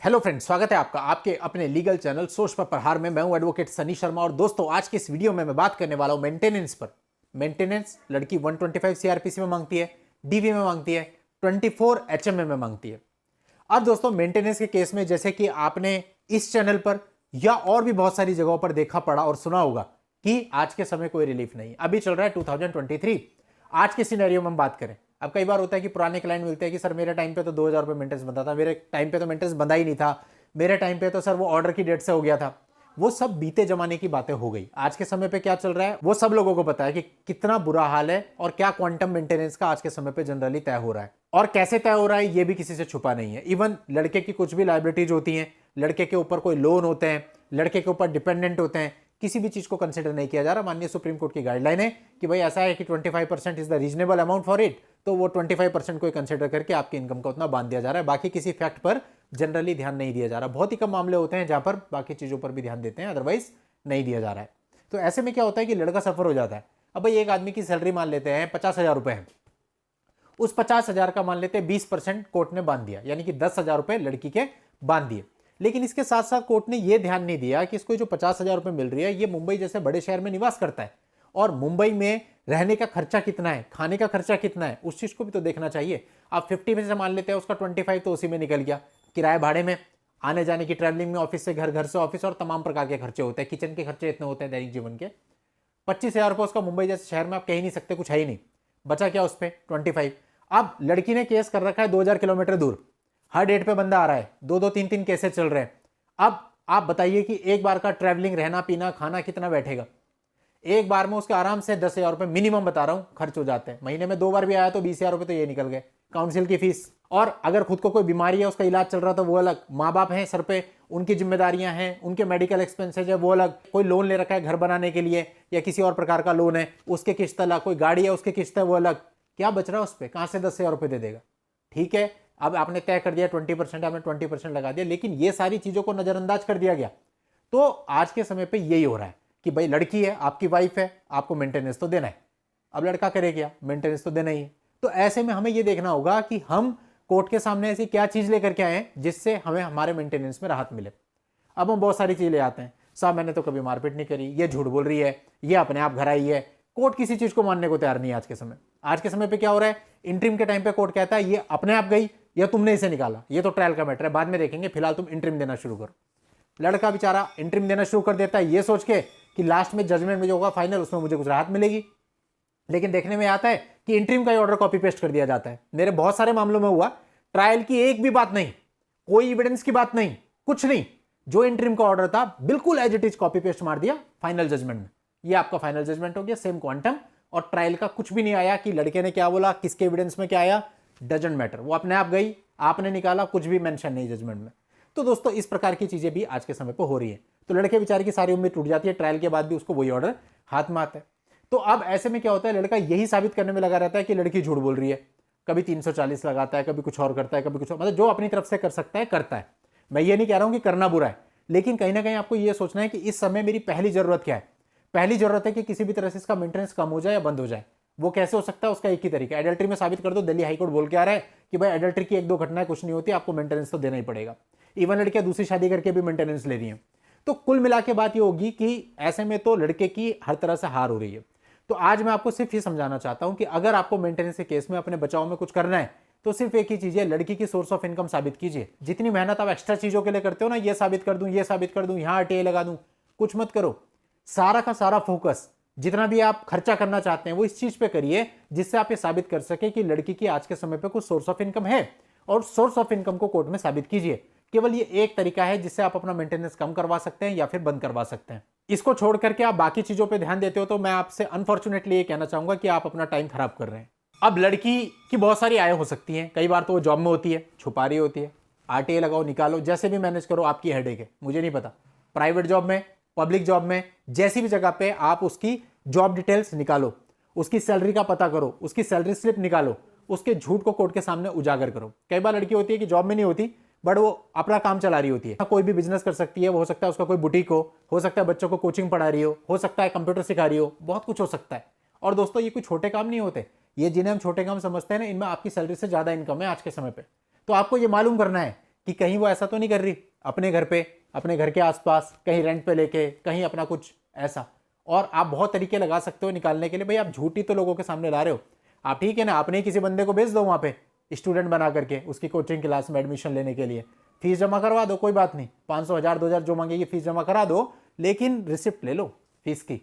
Hello friends, स्वागत है आपका आपके अपने लीगल चैनल सोच पर प्रहार में। मैं हूं एडवोकेट सनी शर्मा और दोस्तों आज के इस वीडियो में मैं बात करने वाला हूं मेंटेनेंस पर। मेंटेनेंस लड़की 125 सीआरपीसी में मांगती है, डीवी में मांगती है, 24 एचएमए में मांगती है। अब दोस्तों मेंटेनेंस के केस में जैसे कि आपने इस चैनल पर या और भी बहुत सारी जगहों पर देखा पढ़ा और सुना होगा कि आज के समय कोई रिलीफ नहीं। अभी चल रहा है 2023। आज के सिनेरियो में हम बात करें, अब कई बार होता है कि पुराने क्लाइंट मिलते हैं कि सर मेरे टाइम पे तो 2000 रुपये मेंटेनेंस बंधा था, मेरे टाइम पे तो मेंटेनेंस बंधा ही नहीं था, मेरे टाइम पे तो सर वो ऑर्डर की डेट से हो गया था। वो सब बीते जमाने की बातें हो गई। आज के समय पे क्या चल रहा है वो सब लोगों को पता है कि कितना बुरा हाल है और क्या क्वांटम मेंटेनेंस का आज के समय पे जनरली तय हो रहा है और कैसे तय हो रहा है ये भी किसी से छुपा नहीं है। इवन लड़के की कुछ भी लाइबिलिटीज होती हैं, लड़के के ऊपर कोई लोन होते हैं, लड़के के ऊपर डिपेंडेंट होते हैं, किसी भी चीज को कंसिडर नहीं किया जा रहा। माननीय सुप्रीम कोर्ट की गाइडलाइन है कि भाई ऐसा है कि 25% is the reasonable amount for it, तो वो 25% को कंसिडर करके आपकी इनकम का उतना बांध दिया जा रहा है। बाकी किसी फैक्ट पर जनरली ध्यान नहीं दिया जा रहा। बहुत ही कम मामले होते हैं जहां पर बाकी चीजों पर भी ध्यान देते हैं, अदरवाइज नहीं दिया जा रहा है। तो ऐसे में क्या होता है कि लड़का सफर हो जाता है। अब भाई एक आदमी की सैलरी मान लेते हैं 50,000 रुपए है, उस 50,000 का मान लेते हैं 20% कोर्ट ने बांध दिया, यानी कि 10,000 रुपए लड़की के बांध दिए। लेकिन इसके साथ साथ कोर्ट ने यह ध्यान नहीं दिया कि इसको जो 50,000 रुपए मिल रही है ये मुंबई जैसे बड़े शहर में निवास करता है और मुंबई में रहने का खर्चा कितना है, खाने का खर्चा कितना है, उस चीज को भी तो देखना चाहिए। आप 50 में से मान लेते हैं उसका 25 तो उसी में निकल गया, किराए भाड़े में, आने जाने की, ट्रैवलिंग में, ऑफिस से घर, घर से ऑफिस और तमाम प्रकार के खर्चे होते हैं, किचन के खर्चे इतने होते हैं दैनिक जीवन के। 25,000 रुपये उसका मुंबई जैसे शहर में आप कह ही नहीं सकते, कुछ है ही नहीं, बचा क्या उस पर 25। अब लड़की ने केस कर रखा है 2000 किलोमीटर दूर, हर डेट पे बंदा आ रहा है, 2-2 3-3 केसेस चल रहे हैं। अब आप बताइए कि एक बार का ट्रैवलिंग, रहना पीना खाना कितना बैठेगा। एक बार में उसके आराम से 10,000 रुपए मिनिमम बता रहा हूं खर्च हो जाते हैं। महीने में 2 बार भी आया तो 20,000 रुपए तो ये निकल गए, काउंसिल की फीस। और अगर खुद को कोई बीमारी है, उसका इलाज चल रहा था, वो अलग। माँ बाप हैं सर पे, उनकी जिम्मेदारियां हैं, उनके मेडिकल एक्सपेंसेज है वो अलग। कोई लोन ले रखा है घर बनाने के लिए या किसी और प्रकार का लोन है, उसके किस्त अलग। कोई गाड़ी है उसकी किस्त है वो अलग। क्या बच रहा है उस पर, कहां से 10,000 रुपए दे देगा। ठीक है, अब आपने तय कर दिया 20%, आपने 20% लगा दिया, लेकिन ये सारी चीजों को नजरअंदाज कर दिया गया। तो आज के समय पे यही हो रहा है कि भाई लड़की है, आपकी वाइफ है, आपको मेंटेनेंस तो देना है। अब लड़का करे क्या, मेंटेनेंस तो देना ही है। तो ऐसे में हमें यह देखना होगा कि हम कोर्ट के सामने ऐसी क्या चीज लेकर के आए जिससे हमें हमारे मेंटेनेंस में राहत मिले। अब हम बहुत सारी चीज ले आते हैं, साहब मैंने तो कभी मारपीट नहीं करी, ये झूठ बोल रही है, ये अपने आप घर आई है। कोर्ट किसी चीज को मानने को तैयार नहीं है आज के समय। आज के समय पे क्या हो रहा है, इंटरिम के टाइम पे कोर्ट कहता है ये अपने आप गई या तुमने इसे निकाला, ये तो ट्रायल का मैटर है, बाद में देखेंगे, फिलहाल तुम इंटरिम देना शुरू करो। लड़का बेचारा इंटरिम देना शुरू कर देता है ये सोच के कि लास्ट में जजमेंट में जो होगा फाइनल, उसमें मुझे कुछ राहत मिलेगी। लेकिन देखने में आता है कि इंटरिम का ऑर्डर कॉपी पेस्ट कर दिया जाता है। मेरे बहुत सारे मामलों में हुआ, ट्रायल की एक भी बात नहीं, कोई एविडेंस की बात नहीं, कुछ नहीं, जो इंटरिम का ऑर्डर था बिल्कुल as it is copy paste मार दिया फाइनल जजमेंट में। ये आपका फाइनल जजमेंट हो गया, सेम क्वांटम, और ट्रायल का कुछ भी नहीं आया कि लड़के ने क्या बोला, किसके एविडेंस में क्या आया, डजंट मैटर। वो अपने आप गई, आपने निकाला, कुछ भी मेंशन नहीं जजमेंट में। तो दोस्तों इस प्रकार की चीजें भी आज के समय पर हो रही है। तो लड़के बेचारे की सारी उम्मीद टूट जाती है, ट्रायल के बाद भी उसको वही ऑर्डर हाथ में आता है। तो अब ऐसे में क्या होता है, लड़का यही साबित करने में लगा रहता है कि लड़की झूठ बोल रही है। कभी 340 लगाता है, कभी कुछ और करता है, कभी कुछ और, मतलब जो अपनी तरफ से कर सकता है करता है। मैं ये नहीं कह रहा हूं कि करना बुरा है, लेकिन कहीं ना कहीं आपको यह सोचना है कि इस समय मेरी पहली जरूरत क्या है। पहली जरूरत है कि किसी भी तरह से इसका मेंटेनेंस कम हो जाए या बंद हो जाए। वो कैसे हो सकता है, उसका एक ही तरीका, एडल्ट्री में साबित कर दो। दिल्ली हाईकोर्ट बोल के आ रहा है कि भाई एडल्ट्री की 1-2 घटनाएं कुछ नहीं होती, आपको मेंटेनेंस तो देना ही पड़ेगा। इवन लड़कियां दूसरी शादी करके भी मेंटेनेंस ले रही हैं। तो कुल मिला के बात ये होगी कि ऐसे में तो लड़के की हर तरह से हार हो रही है। तो आज मैं आपको सिर्फ ये समझाना चाहता हूं कि अगर आपको मेंटेनेंस के केस में अपने बचाव में कुछ करना है तो सिर्फ एक ही चीज है, लड़की की सोर्स ऑफ इनकम साबित कीजिए। जितनी मेहनत आप एक्स्ट्रा चीजों के लिए करते हो ना, ये साबित कर दूं, ये साबित कर दूं, यहां आरटीआई लगा दूं, कुछ मत करो। सारा का सारा फोकस, जितना भी आप खर्चा करना चाहते हैं वो इस चीज पे करिए जिससे आप ये साबित कर सके कि लड़की की आज के समय पे कुछ सोर्स ऑफ इनकम है, और सोर्स ऑफ इनकम को कोर्ट में साबित कीजिए। केवल ये एक तरीका है जिससे आप अपना मेंटेनेंस कम करवा सकते हैं या फिर बंद करवा सकते हैं। इसको छोड़ करके आप बाकी चीजों पे ध्यान देते हो तो मैं आपसे अनफॉर्चुनेटली ये कहना चाहूंगा कि आप अपना टाइम खराब कर रहे हैं। अब लड़की की बहुत सारी आय हो सकती हैं, कई बार तो वो जॉब में होती है, छुपा रही होती है, आरटीआई लगाओ, निकालो, जैसे भी मैनेज करो, आपकी हेडेक है, मुझे नहीं पता। प्राइवेट जॉब में, पब्लिक जॉब में, जैसी भी जगह पे आप उसकी जॉब डिटेल्स निकालो, उसकी सैलरी का पता करो, उसकी सैलरी स्लिप निकालो, उसके झूठ को कोर्ट के सामने उजागर करो। कई बार लड़की होती है कि जॉब में नहीं होती बट वो अपना काम चला रही होती है, कोई भी बिजनेस कर सकती है, वो हो सकता है उसका कोई बुटीक हो सकता है बच्चों को कोचिंग पढ़ा रही हो सकता है कंप्यूटर सिखा रही हो, बहुत कुछ हो सकता है। और दोस्तों ये कोई छोटे काम नहीं होते, ये जिन्हें हम छोटे काम समझते हैं ना, इनमें आपकी सैलरी से ज्यादा इनकम है आज के समय पे। तो आपको ये मालूम करना है कि कहीं वो ऐसा तो नहीं कर रही अपने घर पे, अपने घर के आसपास, कहीं रेंट पे लेके, कहीं अपना कुछ ऐसा। और आप बहुत तरीके लगा सकते हो निकालने के लिए। भाई आप झूठी तो लोगों के सामने ला रहे हो। आप ठीक है ना, आपने किसी बंदे को भेज दो वहाँ पे स्टूडेंट बना करके उसकी कोचिंग क्लास में एडमिशन लेने के लिए, फीस जमा करवा दो, कोई बात नहीं, 500 1000 2000 जो मांगेगी फीस जमा करा दो, लेकिन रिसिप्ट ले लो फीस की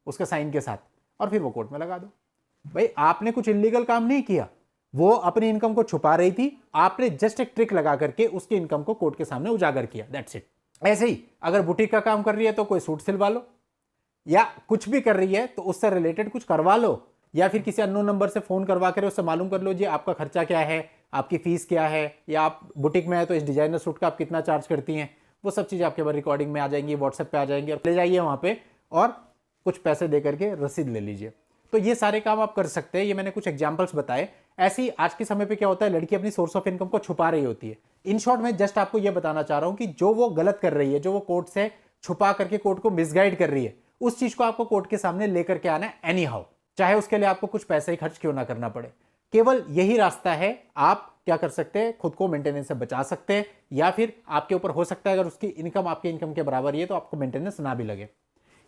उसके साइन के साथ, और फिर वो कोर्ट में लगा दो। भाई आपने कुछ इलीगल काम नहीं किया, वो अपनी इनकम को छुपा रही थी, आपने जस्ट एक ट्रिक लगा करके उसकी इनकम को कोर्ट के सामने उजागर किया, दैट्स इट। ऐसे ही अगर बुटीक का काम कर रही है तो कोई सूट सिलवा लो, या कुछ भी कर रही है तो उससे रिलेटेड कुछ करवा लो, या फिर किसी अननोन नंबर से फोन करवा कर उससे मालूम कर लो जी आपका खर्चा क्या है, आपकी फीस क्या है, या आप बुटीक में है तो इस डिजाइनर सूट का आप कितना चार्ज करती हैं। वो सब चीज़ें आपके पास रिकॉर्डिंग में आ जाएंगी, व्हाट्सएप पे आ जाएंगी, और ले जाइए वहाँ पे और कुछ पैसे दे करके रसीद ले लीजिए। तो ये सारे काम आप कर सकते हैं। ये मैंने कुछ एग्जांपल्स बताए। ऐसे ही आज के समय पे क्या होता है, लड़की अपनी सोर्स ऑफ इनकम को छुपा रही होती है। इन शॉर्ट मैं जस्ट आपको ये बताना चाह रहा हूं कि जो वो गलत कर रही है, जो वो कोर्ट से छुपा करके कोर्ट को मिसगाइड कर रही है, उस चीज को आपको कोर्ट के सामने लेकर के आना है एनी हाउ, चाहे उसके लिए आपको कुछ पैसे ही खर्च क्यों ना करना पड़े। केवल यही रास्ता है। आप क्या कर सकते हैं, खुद को मेंटेनेंस से बचा सकते हैं, या फिर आपके ऊपर हो सकता है अगर उसकी इनकम आपकी इनकम के बराबर ही है तो आपको मेंटेनेंस ना भी लगे।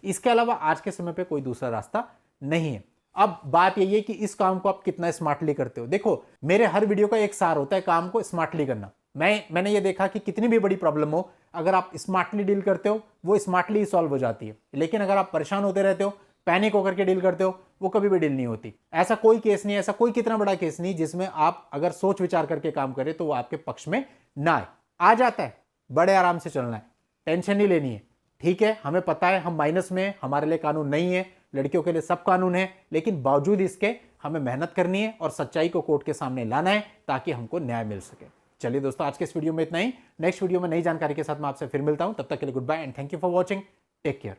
इसके अलावा आज के समय पे कोई दूसरा रास्ता नहीं है। अब बात यही है कि इस काम को आप कितना स्मार्टली करते हो। देखो मेरे हर वीडियो का एक सार होता है काम को स्मार्टली करना। मैंने ये देखा कि कितनी भी बड़ी प्रॉब्लम हो, अगर आप स्मार्टली डील करते हो वो स्मार्टली सॉल्व हो जाती है। लेकिन अगर आप परेशान होते रहते हो, पैनिक होकर के डील करते हो, वो कभी भी डील नहीं होती। ऐसा कोई केस नहीं, ऐसा कोई कितना बड़ा केस नहीं जिसमें आप अगर सोच विचार करके काम करें तो वो आपके पक्ष में ना आए। आ जाता है, बड़े आराम से चलना है, टेंशन नहीं लेनी है। ठीक है, हमें पता है हम माइनस में, हमारे लिए कानून नहीं है, लड़कियों के लिए सब कानून है, लेकिन बावजूद इसके हमें मेहनत करनी है और सच्चाई को कोर्ट के सामने लाना है ताकि हमको न्याय मिल सके। चलिए दोस्तों, आज के इस वीडियो में इतना ही। नेक्स्ट वीडियो में नई जानकारी के साथ मैं आपसे फिर मिलता हूं। तब तक के लिए goodbye and thank you for watching. Take care.